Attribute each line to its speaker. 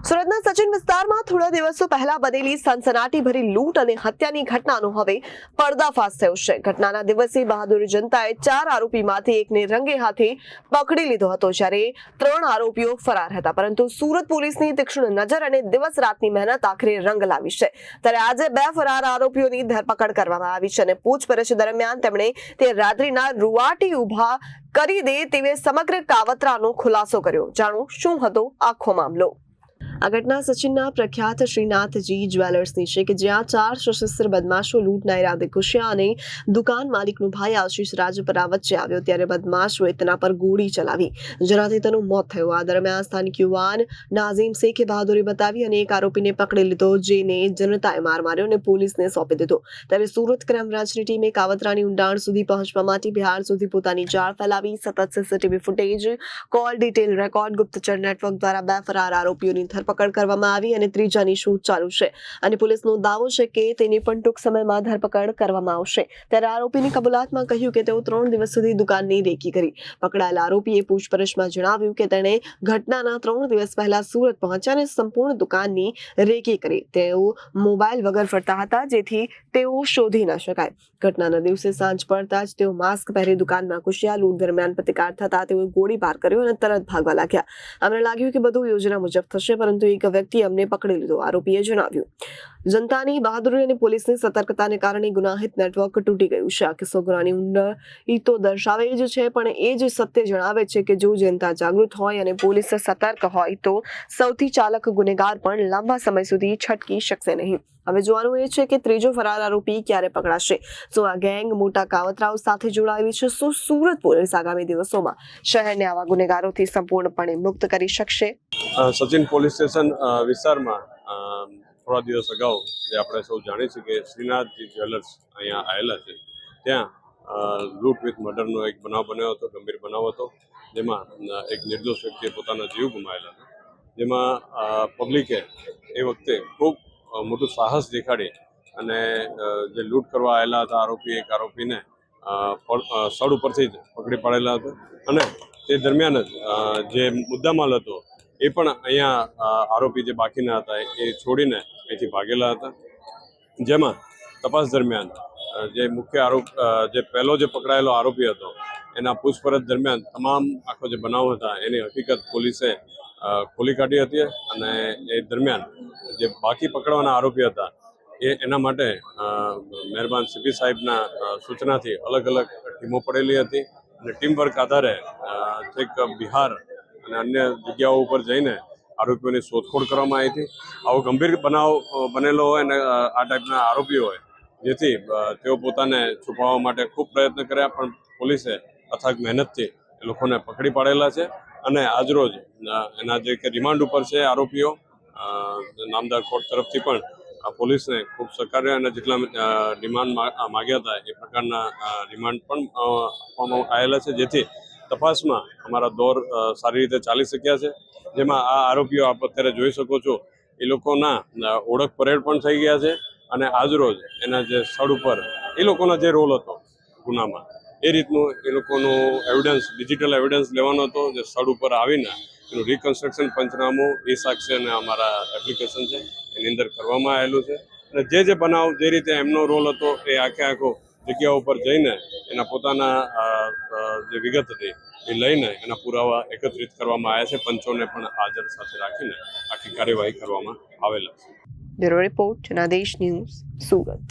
Speaker 1: સુરતના સચિન વિસ્તારમાં થોડા દિવસો પહેલા બનેલી સનસનાટીભરી લૂંટ અને હત્યાની ઘટનાનો હવે પર્દાફાશ થયો છે. ઘટનાના દિવસે બહાદુર જનતાએ 4 આરોપીમાંથી એકને રંગે હાથે પકડી લીધો હતો, જ્યારે 3 આરોપીઓ ફરાર હતા. પરંતુ સુરત પોલીસની તીક્ષ્ણ નજર અને દિવસ રાતની મહેનત આખરે રંગ લાવી છે. ત્યારે આજે 2 ફરાર આરોપીઓની ધરપકડ કરવામાં આવી છે અને પૂછપરછ દરમિયાન તેમણે તે રાત્રિના રૂવાટી ઉભા કરી દે તેવી સમગ્ર કાવતરાનો ખુલાસો કર્યો. જાણો શું હતો આખો મામલો. આ ઘટના સચિનના પ્રખ્યાત શ્રીનાથજી જ્વેલર્સની છે કે જ્યાં 4 સશસ્ત્ર બદમાશો લૂંટના ઈરાદે ઘૂસ્યા અને દુકાન માલિકનો ભાઈ આશીષ રાજપરા વચ્ચે આવ્યો ત્યારે બદમાશોએ તેના પર ગોળી ચલાવી, જેનાથી તેનું મોત થયું. આ દરમિયાન સ્થાનિક યુવાન નાઝીમ શેખે બહાદુરી બતાવી અને એક આરોપીને પકડી લીધો, જેને જનતાએ માર માર્યો અને પોલીસને સોંપી દીધો. ત્યારે સુરત ક્રાઇમ બ્રાન્ચની ટીમે કાવતરાની ઊંડાણ સુધી પહોંચવા માટે બિહાર સુધી પોતાની જાળ ફેલાવી. સતત CCTV footage, call detail record, ગુપ્તચર નેટવર્ક દ્વારા 2 ફરાર આરોપીઓની ધરપકડ કરવામાં આવી અને ત્રીજાની શોધ ચાલુ છે અને પોલીસનો દાવો છે કે તેની પણ ટૂંક સમયમાં ધરપકડ કરવામાં આવશે. ત્યારે આરોપીની કબૂલાતમાં કહ્યું કે તેઓ 3 દિવસ સુધી દુકાનની રેકી કરી. પકડાયેલા આરોપીએ પૂછપરછમાં જણાવ્યું કે તેણે ઘટનાના 3 દિવસ પહેલા સુરત પહોંચ્યા અને સંપૂર્ણ દુકાનની રેકી કરી. તેઓ મોબાઈલ વગર ફરતા હતા, જેથી તેઓ શોધી ન શકાય. ઘટનાના દિવસે સાંજ પડતા જ તેઓ માસ્ક પહેરી દુકાનમાં ઘૂસ્યા. લૂંટ દરમિયાન પ્રતિકાર થતા તેઓએ ગોળીબાર કર્યો અને તરત ભાગવા લાગ્યા. અમને લાગ્યું કે બધું યોજના મુજબ થશે, પરંતુ એક વ્યક્તિ અમને પકડી લીધો, આરોપીએ જણાવ્યું. જનતાની બહાદુરી અને પોલીસની સતર્કતાને કારણે ગુનાહિત નેટવર્ક તૂટી ગયું છે. આ કિસ્સો ગુનાની ઊંડાઈ તો દર્શાવે જ છે, પણ એ જ સત્ય જણાવે છે કે જો જનતા જાગૃત હોય અને પોલીસ સતર્ક હોય તો સૌથી ચાલક ગુનેગાર પણ લાંબા સમય સુધી છટકી શકશે નહીં. હવે જોવાનું એ છે કે ત્રીજો ફરાર આરોપી ક્યારે પકડાશે. શું આ ગેંગ મોટા કાવતરાઓ સાથે જોડાયેલી છે? શું સુરત પોલીસ આગામી દિવસોમાં શહેરને આવા ગુનેગારોથી સંપૂર્ણપણે મુક્ત કરી શકશે?
Speaker 2: સચિન પોલીસ સ્ટેશન વિસ્તારમાં થોડા દિવસ અગાઉ જે આપણે સૌ જાણીએ છીએ કે શ્રીનાથજી જ્વેલર્સ અહીંયા આવેલા છે, ત્યાં લૂંટ વિથ મર્ડરનો એક બનાવ બન્યો હતો, ગંભીર બનાવ હતો, જેમાં એક નિર્દોષ વ્યક્તિએ પોતાનો જીવ ગુમાવેલા હતો. જેમાં પબ્લિકે એ વખતે ખૂબ મોટું સાહસ દેખાડી અને જે લૂંટ કરવા આવેલા હતા એક આરોપીને સ્થળ ઉપરથી જ પકડી પાડેલા હતો અને તે દરમિયાન જ જે મુદ્દામાલ હતો એ પણ અહીંયા આરોપી જે બાકીના હતા એ છોડીને અહીંથી ભાગેલા હતા. જેમાં તપાસ દરમિયાન જે મુખ્ય જે પહેલો જે પકડાયેલો આરોપી હતો એના પૂછપરછ દરમિયાન તમામ આખો જે બનાવ હતા એની હકીકત પોલીસે ખોલી કાઢી હતી અને એ દરમિયાન જે બાકી પકડવાના આરોપી હતા એના માટે મહેરબાન સીપી સાહેબના સૂચનાથી અલગ અલગ ટીમો પડેલી હતી અને ટીમ વર્ક આધારે છેક બિહાર અને અન્ય જગ્યાઓ ઉપર જઈને આરોપીઓની શોધખોળ કરવામાં આવી હતી. આવો ગંભીર બનાવ બનેલો હોય અને આ ટાઈપના આરોપીઓ હોય, જેથી તેઓ પોતાને છુપાવવા માટે ખૂબ પ્રયત્ન કર્યા, પણ પોલીસે અથાગ મહેનતથી એ લોકોને પકડી પાડેલા છે અને આજરોજ એના જે રિમાન્ડ ઉપર છે આરોપીઓ, નામદાર કોર્ટ તરફથી પણ પોલીસને ખૂબ સહકાર્ય અને જેટલા રિમાન્ડ માગ્યા હતા એ પ્રકારના રિમાન્ડ પણ આપવામાં આવેલા છે, જેથી તપાસમાં અમારા દોર સારી રીતે ચાલી શક્યા છે. જેમાં આ આરોપીઓ આપ અત્યારે જોઈ શકો છો, એ લોકોના ઓળખ પરેડ પણ થઈ ગયા છે અને આજરોજ એના જે સ્થળ ઉપર એ લોકોનો જે રોલ હતો ગુનામાં, એ રીતનું એ લોકોનું એવિડન્સ, ડિજિટલ એવિડન્સ લેવાનો હતો, જે સ્થળ ઉપર આવીને એનું રિકન્સ્ટ્રક્શન પંચનામું એ સાક્ષી અને અમારા એપ્લિકેશન છે એની અંદર કરવામાં આવેલું છે અને જે બનાવ જે રીતે એમનો રોલ હતો એ આખો જગ્યા ઉપર જઈને એના પોતાના જે વિગત હતી એ લઈને એના પુરાવા એકત્રિત કરવામાં આવ્યા છે. પંચોને પણ હાજર સાથે રાખીને આખી કાર્યવાહી કરવામાં આવેલા છે.
Speaker 1: Bureau report, Janadesh news, Surat.